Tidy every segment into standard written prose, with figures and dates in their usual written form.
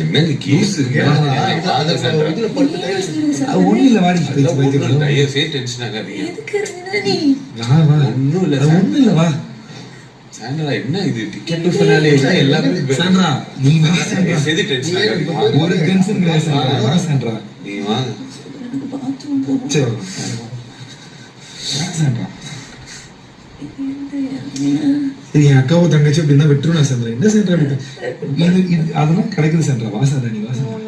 என்னங்க கேஸ் ஒண்ணு இல்ல வாடி டென்ஷன் ஆகாதீங்க. ஒண்ணு இல்ல வா சாண்ட்ரா, என்ன இது டிக்கெட் டு ஃபினாலே எல்லாமே சாண்ட்ரா நீ வா எது டென்ஷன் ஆகாதீங்க. ஒரு டென்ஷன் கிடையாது சாண்ட்ரா. வா சாண்ட்ரா நீ வாங்க. சரி சாண்ட்ரா சரி என் அக்காவோ தங்கச்சி அப்படின்னா விட்டுருவா சாண்ட்ரா. என்ன சாண்ட்ரா இது அதெல்லாம் கிடைக்குது சாண்ட்ரா. வா சாண்ட்ரா நீ வா சாண்ட்ரா.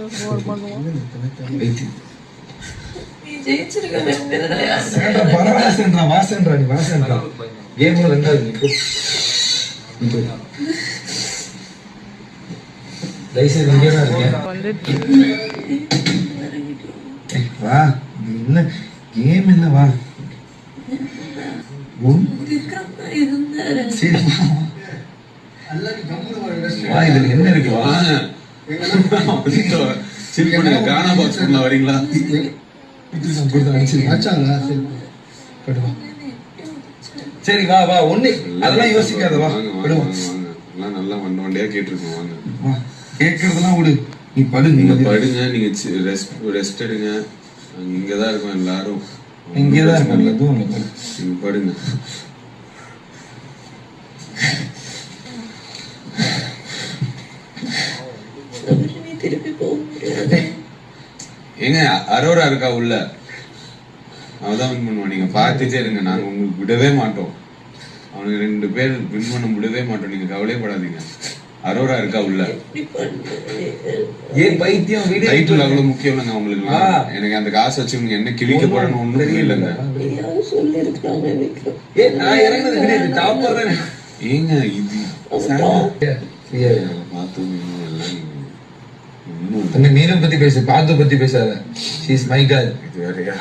பரவாயில்ல சாண்ட்ரா. வா சாண்ட்ரா நீ வா சாண்ட்ரா. கேம் ரெண்டாவது நீ தயவுசெய்து இங்கே தான் இருக்கேன். வா என்ன கேம் இல்ல வா சரி வா இதுல என்ன இருக்கு வாங்க. கானா பாக்ஸ் பண்ண வரீங்களா? சரி வா வா ஒண்ணு அதெல்லாம் யோசிக்காத வா நல்லா வண்டியா கேட்டிருக்கோம். வாங்க வா கேட்கறதெல்லாம் விடு. நீ படு. நீங்க படுங்க. நீங்க ரெஸ்ட் எடுங்க. இங்கதான் இருக்கோம் எல்லாரும். இங்கதான் இருக்கோம். நீங்க படுங்க. ஏங்க அரோரா இருக்கா உள்ள? அவதான் வின் பண்ணுவான். நீங்க பார்த்துட்டே இருங்க. நாங்க உங்களுக்கு விடவே மாட்டோம். அவனுக்கு 2 பேர் வின் பண்ண விடவே மாட்டோம். நீங்க கவலைப்படாதீங்க. அரோரா இருக்கா உள்ள? ஏன் பைத்தியம் வீடியோ டைட்டில் அவ்வளவு முக்கியம் இல்லைங்க உங்களுக்கு. எனக்கு அந்த காசு வச்சு உங்க என்ன கிழிக்க போறேன்னு ஒண்ணும் இல்லைங்க. ஏங்க இது பார்த்து மீனம் பத்தி பேசு, பாத்து பத்தி பேசாத. She is my girl. இது வேறையா?